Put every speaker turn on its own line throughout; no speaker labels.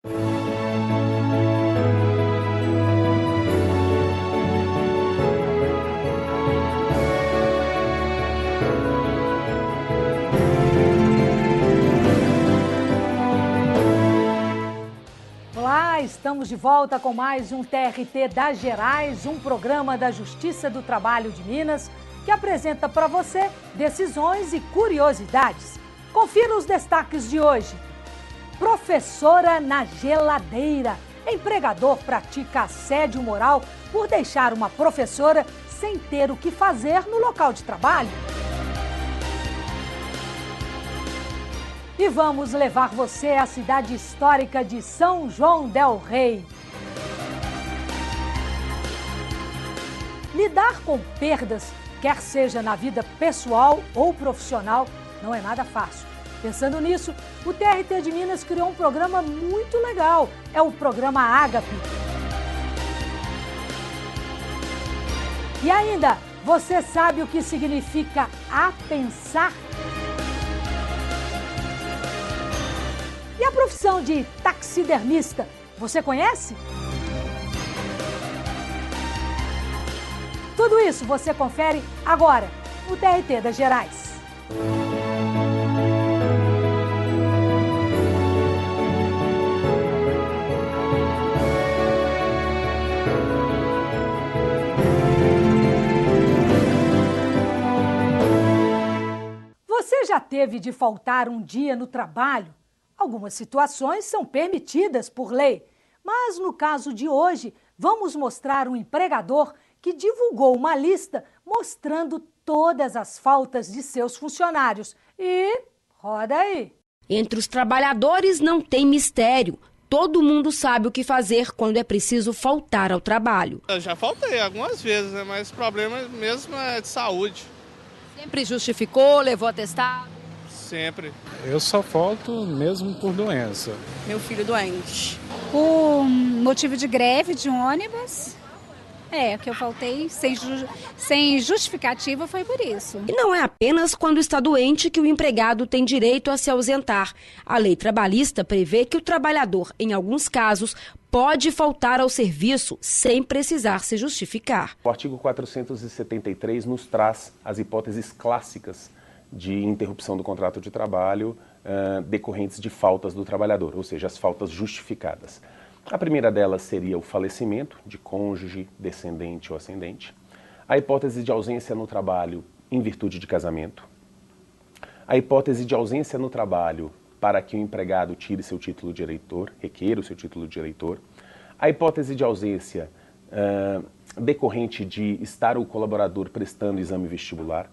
Olá, estamos de volta com mais um TRT das Gerais, um programa da Justiça do Trabalho de Minas, que apresenta para você decisões e curiosidades. Confira os destaques de hoje. Professora na geladeira. Empregador pratica assédio moral por deixar uma professora sem ter o que fazer no local de trabalho. E vamos levar você à cidade histórica de São João del Rei. Lidar com perdas, quer seja na vida pessoal ou profissional, não é nada fácil. Pensando nisso, o TRT de Minas criou um programa muito legal. É o programa Ágape. E ainda, você sabe o que significa apensar? E a profissão de taxidermista, você conhece? Tudo isso você confere agora no TRT das Gerais. Você já teve de faltar um dia no trabalho? Algumas situações são permitidas por lei, mas no caso de hoje, vamos mostrar um empregador que divulgou uma lista mostrando todas as faltas de seus funcionários. E roda aí!
Entre os trabalhadores não tem mistério. Todo mundo sabe o que fazer quando é preciso faltar ao trabalho.
Eu já faltei algumas vezes, né? Mas o problema mesmo é de saúde.
Sempre justificou, levou atestado?
Sempre.
Eu só falto mesmo por doença.
Meu filho doente.
Por motivo de greve de um ônibus. Que eu faltei sem justificativa, foi por isso.
E não é apenas quando está doente que o empregado tem direito a se ausentar. A lei trabalhista prevê que o trabalhador, em alguns casos, pode faltar ao serviço sem precisar se justificar.
O artigo 473 nos traz as hipóteses clássicas de interrupção do contrato de trabalho decorrentes de faltas do trabalhador, ou seja, as faltas justificadas. A primeira delas seria o falecimento de cônjuge, descendente ou ascendente. A hipótese de ausência no trabalho em virtude de casamento. A hipótese de ausência no trabalho para que o empregado tire seu título de eleitor, requeira o seu título de eleitor. A hipótese de ausência decorrente de estar o colaborador prestando exame vestibular.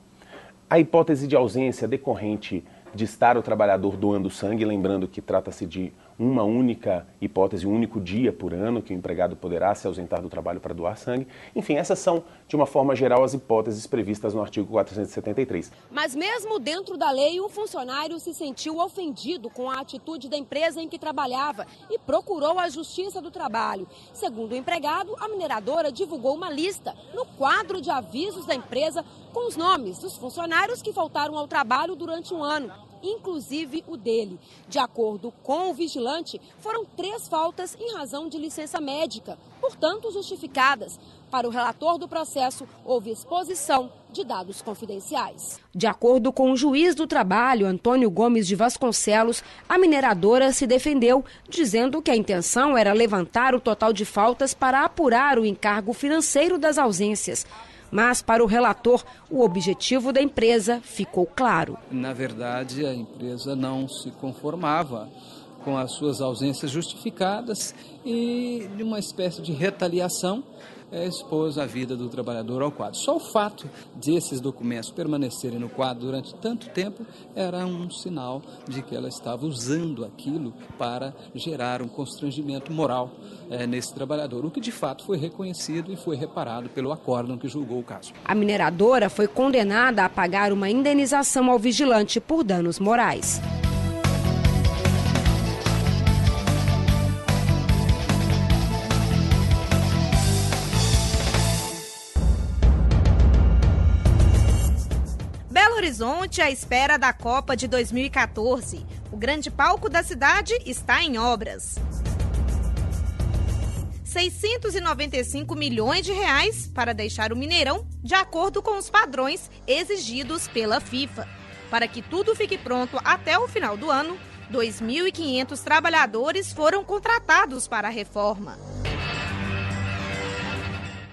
A hipótese de ausência decorrente de estar o trabalhador doando sangue, lembrando que trata-se de uma única hipótese, um único dia por ano que o empregado poderá se ausentar do trabalho para doar sangue. Enfim, essas são, de uma forma geral, as hipóteses previstas no artigo 473.
Mas mesmo dentro da lei, o funcionário se sentiu ofendido com a atitude da empresa em que trabalhava e procurou a Justiça do Trabalho. Segundo o empregado, a mineradora divulgou uma lista no quadro de avisos da empresa com os nomes dos funcionários que faltaram ao trabalho durante um ano, inclusive o dele. De acordo com o vigilante, foram 3 faltas em razão de licença médica, portanto justificadas. Para o relator do processo, houve exposição de dados confidenciais. De acordo com o juiz do trabalho, Antônio Gomes de Vasconcelos, a mineradora se defendeu, dizendo que a intenção era levantar o total de faltas para apurar o encargo financeiro das ausências. Mas, para o relator, o objetivo da empresa ficou claro.
Na verdade, a empresa não se conformava com as suas ausências justificadas e, de uma espécie de retaliação, expôs a vida do trabalhador ao quadro. Só o fato de esses documentos permanecerem no quadro durante tanto tempo era um sinal de que ela estava usando aquilo para gerar um constrangimento moral nesse trabalhador, o que de fato foi reconhecido e foi reparado pelo acórdão que julgou o caso.
A mineradora foi condenada a pagar uma indenização ao vigilante por danos morais.
Belo Horizonte à espera da Copa de 2014. O grande palco da cidade está em obras. 695 milhões de reais para deixar o Mineirão de acordo com os padrões exigidos pela FIFA. Para que tudo fique pronto até o final do ano, 2.500 trabalhadores foram contratados para a reforma.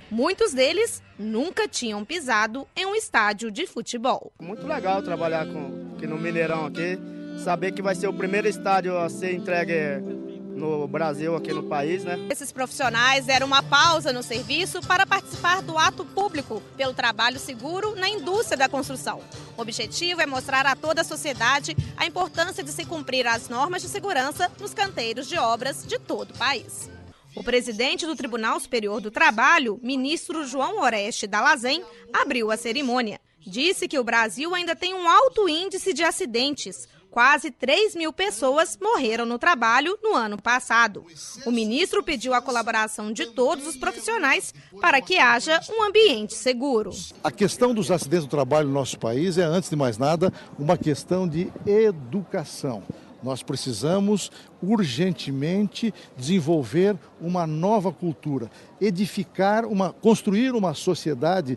Muitos deles nunca tinham pisado em um estádio de futebol.
Muito legal trabalhar aqui no Mineirão, aqui, saber que vai ser o primeiro estádio a ser entregue no Brasil, aqui no país, né?
Esses profissionais deram uma pausa no serviço para participar do ato público pelo trabalho seguro na indústria da construção. O objetivo é mostrar a toda a sociedade a importância de se cumprir as normas de segurança nos canteiros de obras de todo o país. O presidente do Tribunal Superior do Trabalho, ministro João Oreste Dallazen, abriu a cerimônia. Disse que o Brasil ainda tem um alto índice de acidentes. Quase 3.000 pessoas morreram no trabalho no ano passado. O ministro pediu a colaboração de todos os profissionais para que haja um ambiente seguro.
A questão dos acidentes do trabalho no nosso país é, antes de mais nada, uma questão de educação. Nós precisamos urgentemente desenvolver uma nova cultura, construir uma sociedade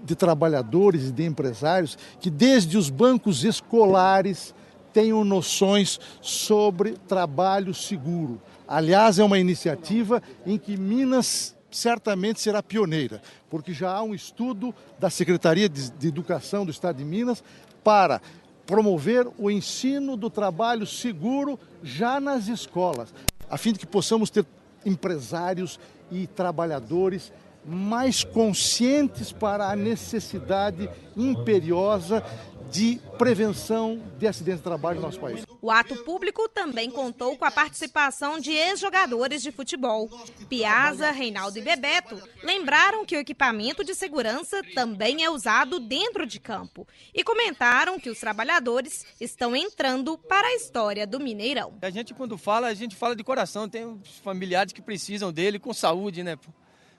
de trabalhadores e de empresários que desde os bancos escolares tenham noções sobre trabalho seguro. Aliás, é uma iniciativa em que Minas certamente será pioneira, porque já há um estudo da Secretaria de Educação do Estado de Minas para promover o ensino do trabalho seguro já nas escolas, a fim de que possamos ter empresários e trabalhadores mais conscientes para a necessidade imperiosa de prevenção de acidentes de trabalho no nosso país.
O ato público também contou com a participação de ex-jogadores de futebol. Piazza, Reinaldo e Bebeto lembraram que o equipamento de segurança também é usado dentro de campo e comentaram que os trabalhadores estão entrando para a história do Mineirão.
A gente, quando fala, a gente fala de coração. Tem os familiares que precisam dele com saúde, né?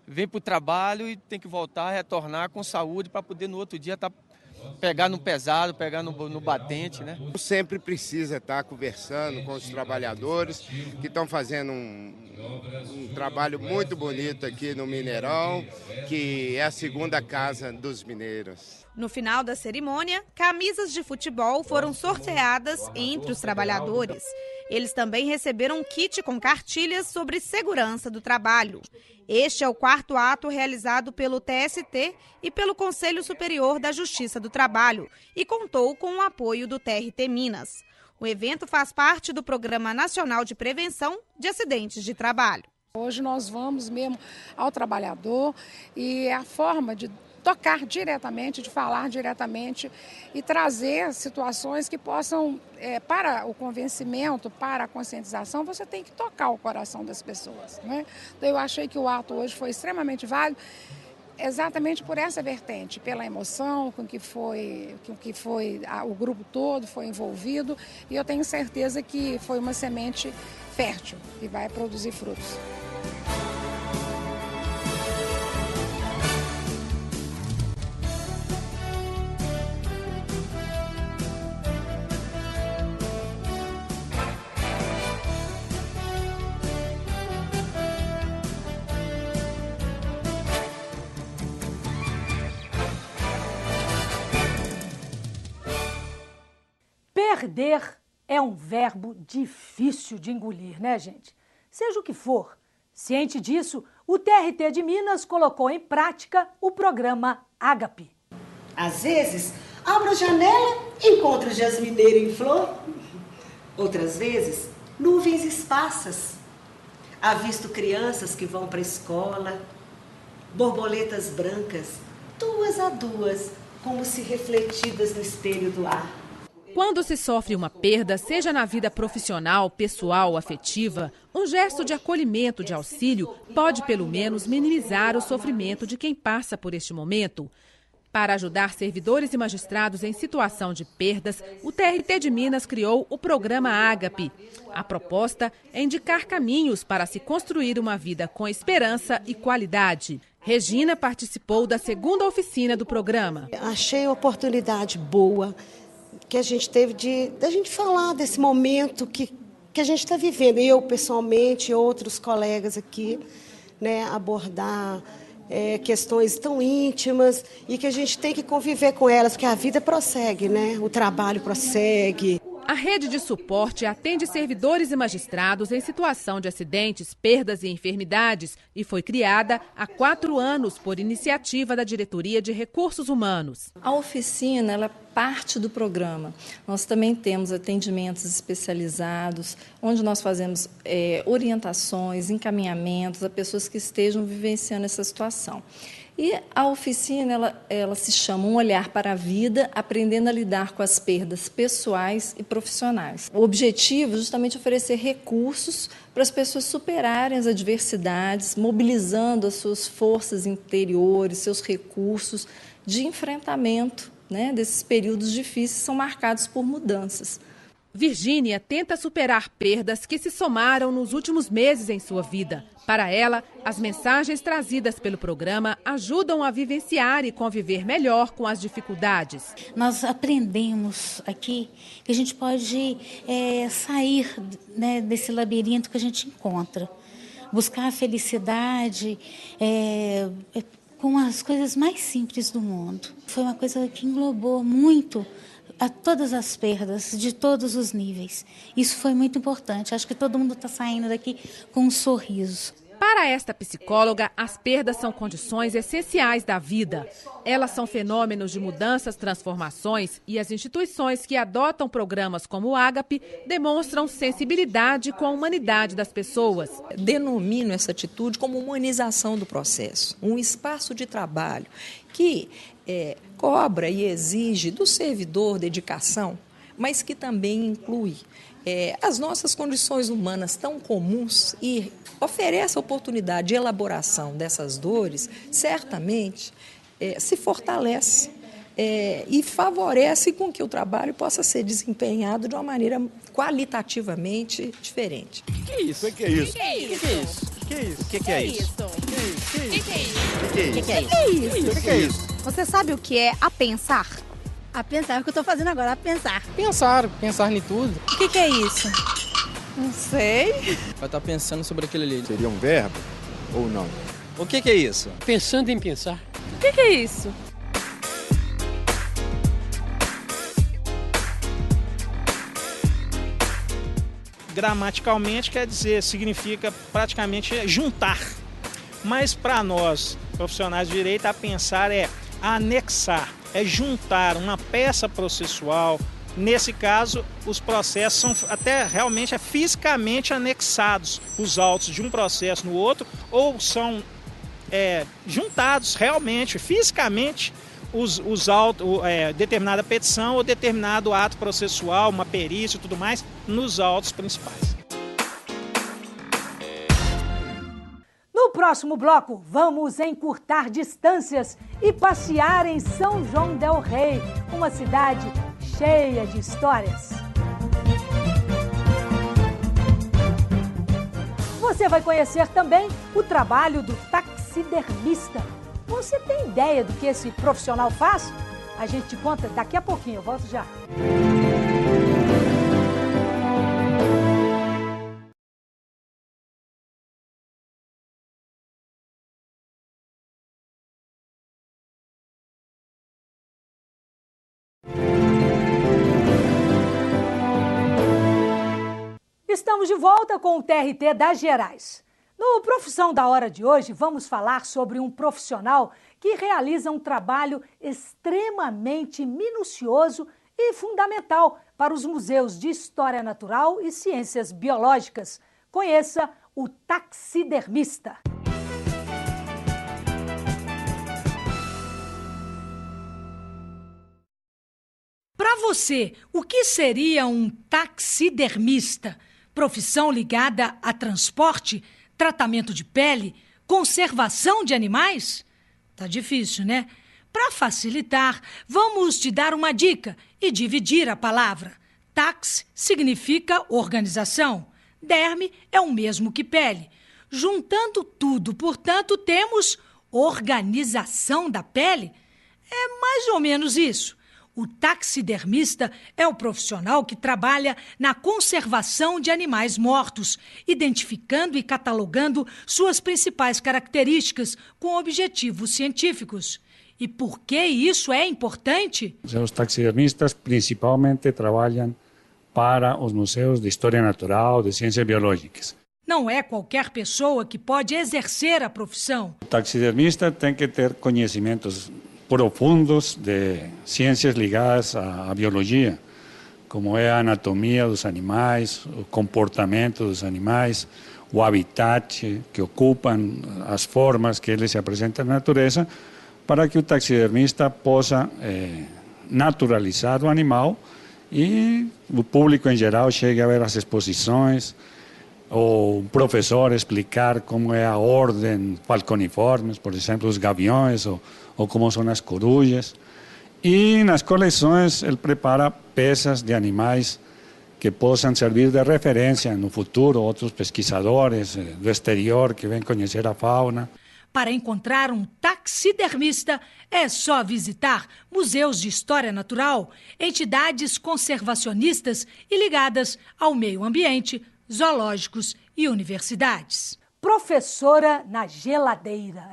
Vem para o trabalho e tem que voltar, retornar com saúde para poder no outro dia estar pegar no pesado, pegar no batente, né?
Sempre precisa estar conversando com os trabalhadores que estão fazendo um trabalho muito bonito aqui no Mineirão, que é a segunda casa dos mineiros.
No final da cerimônia, camisas de futebol foram sorteadas entre os trabalhadores. Eles também receberam um kit com cartilhas sobre segurança do trabalho. Este é o 4º ato realizado pelo TST e pelo Conselho Superior da Justiça do Trabalho e contou com o apoio do TRT Minas. O evento faz parte do Programa Nacional de Prevenção de Acidentes de Trabalho.
Hoje nós vamos mesmo ao trabalhador e a forma de tocar diretamente, de falar diretamente e trazer situações que possam, para o convencimento, para a conscientização, você tem que tocar o coração das pessoas, né? Então eu achei que o ato hoje foi extremamente válido, exatamente por essa vertente, pela emoção com que o grupo todo foi envolvido, e eu tenho certeza que foi uma semente fértil que vai produzir frutos.
Perder é um verbo difícil de engolir, né, gente? Seja o que for. Ciente disso, o TRT de Minas colocou em prática o programa Ágape.
Às vezes, abro a janela e encontro jasmineiro em flor. Outras vezes, nuvens esparsas. Avisto crianças que vão para a escola, borboletas brancas, 2 a 2, como se refletidas no espelho do ar.
Quando se sofre uma perda, seja na vida profissional, pessoal ou afetiva, um gesto de acolhimento, de auxílio, pode pelo menos minimizar o sofrimento de quem passa por este momento. Para ajudar servidores e magistrados em situação de perdas, o TRT de Minas criou o programa Ágape. A proposta é indicar caminhos para se construir uma vida com esperança e qualidade. Regina participou da 2ª oficina do programa.
Achei a oportunidade boa que a gente teve da gente falar desse momento que a gente está vivendo. Eu, pessoalmente, outros colegas aqui, né, abordar questões tão íntimas e que a gente tem que conviver com elas, porque a vida prossegue, né? O trabalho prossegue.
A rede de suporte atende servidores e magistrados em situação de acidentes, perdas e enfermidades e foi criada há 4 anos por iniciativa da Diretoria de Recursos Humanos.
A oficina ela é parte do programa. Nós também temos atendimentos especializados, onde nós fazemos orientações, encaminhamentos a pessoas que estejam vivenciando essa situação. E a oficina, ela se chama Um Olhar para a Vida, aprendendo a lidar com as perdas pessoais e profissionais. O objetivo é justamente oferecer recursos para as pessoas superarem as adversidades, mobilizando as suas forças interiores, seus recursos de enfrentamento, né, desses períodos difíceis que são marcados por mudanças.
Virgínia tenta superar perdas que se somaram nos últimos meses em sua vida. Para ela, as mensagens trazidas pelo programa ajudam a vivenciar e conviver melhor com as dificuldades.
Nós aprendemos aqui que a gente pode sair, né, desse labirinto que a gente encontra. Buscar a felicidade com as coisas mais simples do mundo. Foi uma coisa que englobou muito a todas as perdas, de todos os níveis. Isso foi muito importante. Acho que todo mundo está saindo daqui com um sorriso.
Para esta psicóloga, as perdas são condições essenciais da vida. Elas são fenômenos de mudanças, transformações e as instituições que adotam programas como o Ágape demonstram sensibilidade com a humanidade das pessoas.
Denomino essa atitude como humanização do processo, um espaço de trabalho que cobra e exige do servidor dedicação, mas que também inclui as nossas condições humanas tão comuns e oferece a oportunidade de elaboração dessas dores, certamente se fortalece e favorece com que o trabalho possa ser desempenhado de uma maneira qualitativamente diferente.
O que é isso? O que é isso? O que é isso?
O que é isso?
O que é isso?
O que é isso?
Você sabe o que é a pensar?
A pensar é o que eu estou fazendo agora, a pensar.
Pensar em tudo.
O que é isso?
Não sei.
Vai estar pensando sobre aquele ali.
Seria um verbo ou não?
O que é isso?
Pensando em pensar.
O que é isso?
Gramaticalmente quer dizer, significa praticamente juntar. Mas para nós, profissionais de direito, a pensar é anexar, é juntar uma peça processual. Nesse caso, os processos são até realmente fisicamente anexados, os autos de um processo no outro, ou são juntados realmente, fisicamente, os autos, determinada petição ou determinado ato processual, uma perícia e tudo mais, nos autos principais.
No próximo bloco, vamos encurtar distâncias e passear em São João del Rei, uma cidade cheia de histórias. Você vai conhecer também o trabalho do taxidermista. Você tem ideia do que esse profissional faz? A gente te conta daqui a pouquinho, eu volto já. Estamos de volta com o TRT das Gerais. No Profissão da Hora de hoje, vamos falar sobre um profissional que realiza um trabalho extremamente minucioso e fundamental para os museus de História Natural e Ciências Biológicas. Conheça o taxidermista. Para você, o que seria um taxidermista? Profissão ligada a transporte, tratamento de pele, conservação de animais? Tá difícil, né? Para facilitar, vamos te dar uma dica e dividir a palavra. Tax significa organização. Derme é o mesmo que pele. Juntando tudo, portanto, temos organização da pele. É mais ou menos isso. O taxidermista é o profissional que trabalha na conservação de animais mortos, identificando e catalogando suas principais características com objetivos científicos. E por que isso é importante?
Os taxidermistas principalmente trabalham para os museus de História Natural, de Ciências Biológicas.
Não é qualquer pessoa que pode exercer a profissão.
O taxidermista tem que ter conhecimentos profundos de ciências ligadas à biologia, como é a anatomia dos animais, o comportamento dos animais, o habitat que ocupam, as formas que eles se apresentam na natureza, para que o taxidermista possa naturalizar o animal e o público em geral chegue a ver as exposições, ou um professor explicar como é a ordem falconiformes, por exemplo, os gaviões, ou como são as corujas. E nas coleções ele prepara peças de animais que possam servir de referência no futuro, outros pesquisadores do exterior que vêm conhecer a fauna.
Para encontrar um taxidermista, é só visitar museus de história natural, entidades conservacionistas e ligadas ao meio ambiente, zoológicos e universidades. Professora na geladeira.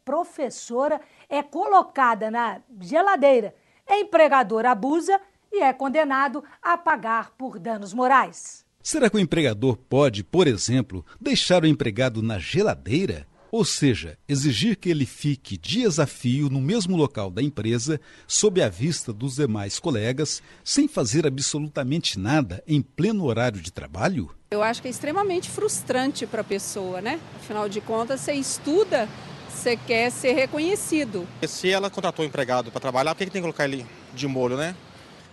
Professora é colocada na geladeira. Empregador abusa e é condenado a pagar por danos morais.
Será que o empregador pode, por exemplo, deixar o empregado na geladeira? Ou seja, exigir que ele fique dias a fio no mesmo local da empresa, sob a vista dos demais colegas, sem fazer absolutamente nada em pleno horário de trabalho?
Eu acho que é extremamente frustrante para a pessoa, né? Afinal de contas, você estuda, você quer ser reconhecido.
Se ela contratou um empregado para trabalhar, por que tem que colocar ele de molho, né?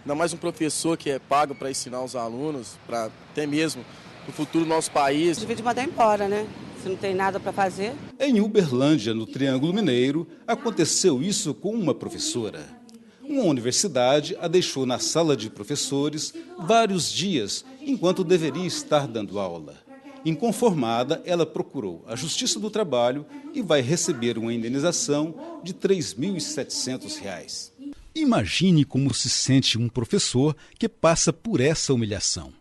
Ainda mais um professor que é pago para ensinar os alunos, para até mesmo no futuro do nosso país.
Devia de mandar embora, né? Se não tem nada para fazer.
Em Uberlândia, no Triângulo Mineiro, aconteceu isso com uma professora. Uma universidade a deixou na sala de professores vários dias, enquanto deveria estar dando aula. Inconformada, ela procurou a Justiça do Trabalho e vai receber uma indenização de R$ 3.700. Imagine como se sente um professor que passa por essa humilhação.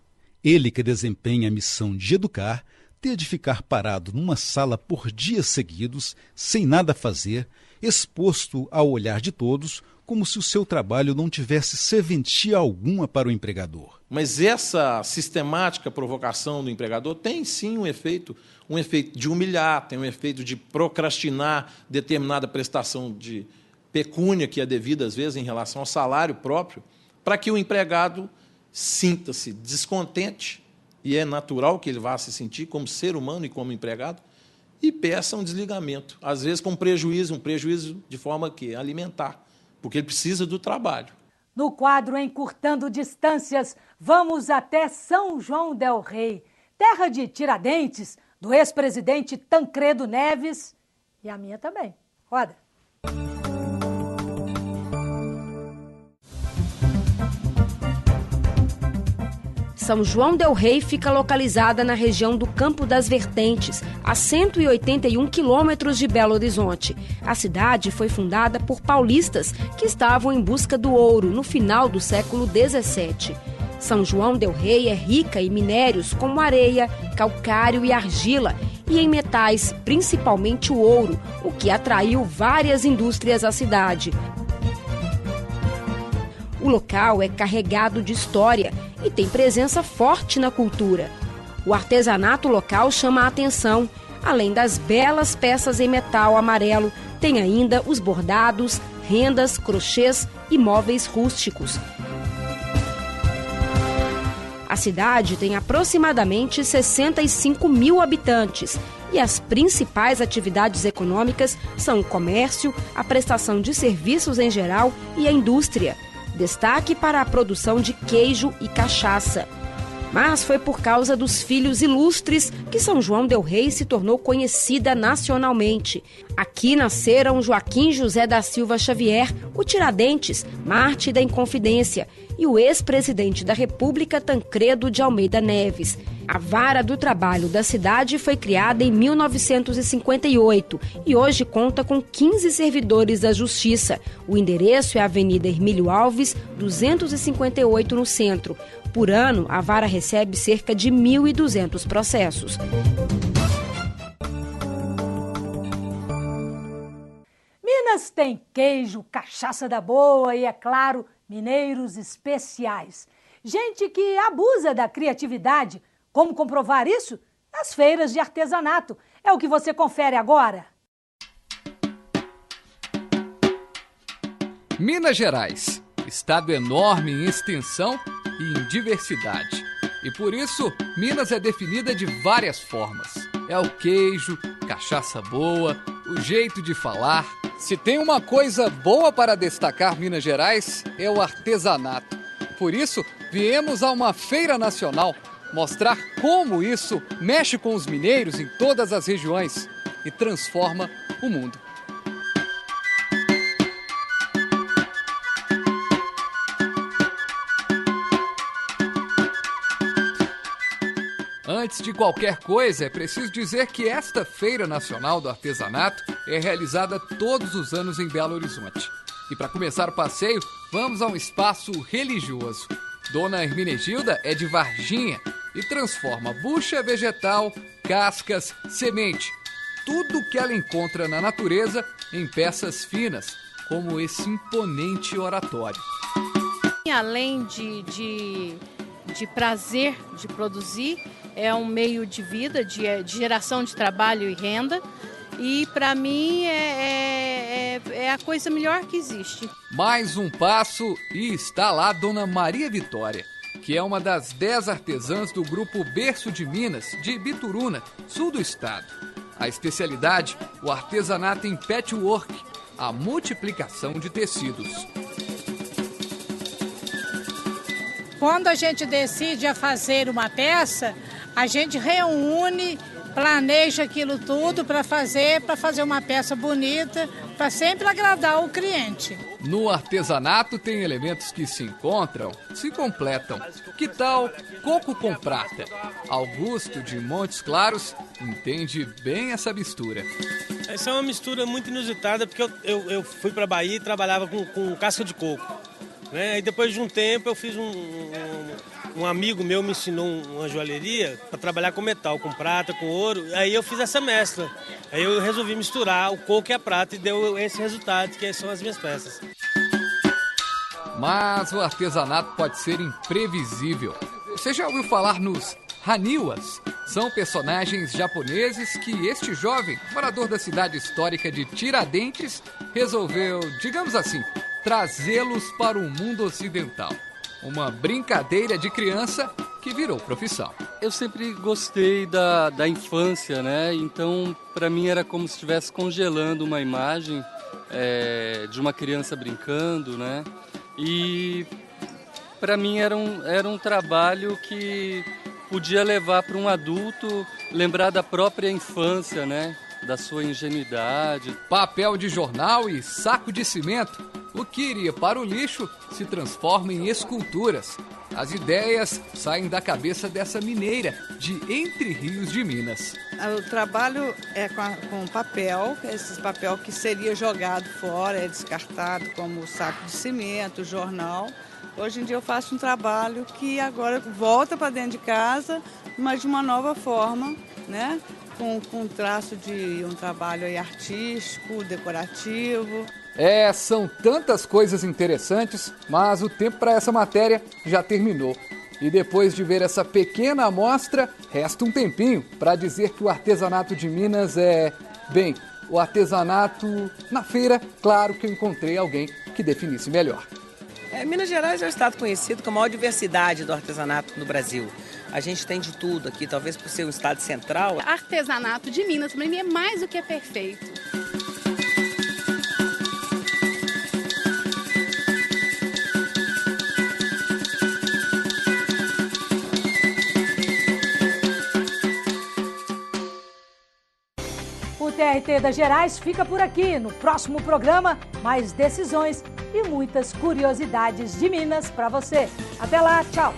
Ele que desempenha a missão de educar, ter de ficar parado numa sala por dias seguidos, sem nada fazer, exposto ao olhar de todos, como se o seu trabalho não tivesse serventia alguma para o empregador.
Mas essa sistemática provocação do empregador tem sim um efeito de humilhar, tem um efeito de procrastinar determinada prestação de pecúnia que é devida às vezes em relação ao salário próprio, para que o empregado sinta-se descontente, e é natural que ele vá se sentir como ser humano e como empregado, e peça um desligamento, às vezes com um prejuízo de forma que alimentar, porque ele precisa do trabalho.
No quadro Encurtando Distâncias, vamos até São João del Rei, terra de Tiradentes, do ex-presidente Tancredo Neves, e a minha também. Roda!
São João del Rei fica localizada na região do Campo das Vertentes, a 181 quilômetros de Belo Horizonte. A cidade foi fundada por paulistas que estavam em busca do ouro no final do século XVII. São João del Rei é rica em minérios como areia, calcário e argila, e em metais, principalmente o ouro, o que atraiu várias indústrias à cidade. O local é carregado de história e tem presença forte na cultura. O artesanato local chama a atenção. Além das belas peças em metal amarelo, tem ainda os bordados, rendas, crochês e móveis rústicos. A cidade tem aproximadamente 65 mil habitantes e as principais atividades econômicas são o comércio, a prestação de serviços em geral e a indústria. Destaque para a produção de queijo e cachaça. Mas foi por causa dos filhos ilustres que São João del Rei se tornou conhecida nacionalmente. Aqui nasceram Joaquim José da Silva Xavier, o Tiradentes, Marte da Inconfidência, e o ex-presidente da República, Tancredo de Almeida Neves. A Vara do Trabalho da cidade foi criada em 1958 e hoje conta com 15 servidores da Justiça. O endereço é a Avenida Hermílio Alves, 258, no centro. Por ano, a Vara recebe cerca de 1.200 processos.
Minas tem queijo, cachaça da boa e, é claro, mineiros especiais. Gente que abusa da criatividade. Como comprovar isso? Nas feiras de artesanato. É o que você confere agora.
Minas Gerais, estado enorme em extensão e em diversidade. E por isso, Minas é definida de várias formas. É o queijo, cachaça boa, o jeito de falar. Se tem uma coisa boa para destacar Minas Gerais, é o artesanato. Por isso, viemos a uma feira nacional mostrar como isso mexe com os mineiros em todas as regiões e transforma o mundo. Antes de qualquer coisa, é preciso dizer que esta Feira Nacional do Artesanato é realizada todos os anos em Belo Horizonte. E para começar o passeio, vamos a um espaço religioso. Dona Hermenegilda é de Varginha e transforma bucha vegetal, cascas, semente, tudo que ela encontra na natureza em peças finas, como esse imponente oratório.
Além de prazer de produzir, é um meio de vida, de geração de trabalho e renda. E para mim é a coisa melhor que existe.
Mais um passo e está lá Dona Maria Vitória, que é uma das 10 artesãs do grupo Berço de Minas, de Bituruna, sul do estado. A especialidade, o artesanato em patchwork, a multiplicação de tecidos.
Quando a gente decide a fazer uma peça, a gente reúne, planeja aquilo tudo para fazer uma peça bonita, para sempre agradar o cliente.
No artesanato tem elementos que se encontram, se completam. Que tal coco com prata? Augusto de Montes Claros entende bem essa mistura.
Essa é uma mistura muito inusitada, porque eu fui para a Bahia e trabalhava com casca de coco. Né? E depois de um tempo eu fiz um amigo meu me ensinou uma joalheria para trabalhar com metal, com prata, com ouro. Aí eu fiz essa mescla. Aí eu resolvi misturar o coco e a prata e deu esse resultado, que são as minhas peças.
Mas o artesanato pode ser imprevisível. Você já ouviu falar nos Haniwas? São personagens japoneses que este jovem, morador da cidade histórica de Tiradentes, resolveu, digamos assim, trazê-los para o mundo ocidental. Uma brincadeira de criança que virou profissão.
Eu sempre gostei da infância, né? Então, para mim era como se estivesse congelando uma imagem de uma criança brincando, né? E para mim era um trabalho que podia levar para um adulto lembrar da própria infância, né? Da sua ingenuidade.
Papel de jornal e saco de cimento. O que iria para o lixo se transforma em esculturas. As ideias saem da cabeça dessa mineira de Entre Rios de Minas.
O trabalho é com papel, esse papel que seria jogado fora, é descartado como saco de cimento, jornal. Hoje em dia eu faço um trabalho que agora volta para dentro de casa, mas de uma nova forma, né? Com traço de um trabalho aí artístico, decorativo.
São tantas coisas interessantes, mas o tempo para essa matéria já terminou. E depois de ver essa pequena amostra, resta um tempinho para dizer que o artesanato de Minas bem, o artesanato na feira, claro que eu encontrei alguém que definisse melhor.
Minas Gerais é um estado conhecido com a maior diversidade do artesanato no Brasil. A gente tem de tudo aqui, talvez por ser um estado central.
Artesanato de Minas, para mim, é mais do que perfeito.
o TRT das Gerais fica por aqui. No próximo programa, mais decisões e muitas curiosidades de Minas para você. Até lá, tchau!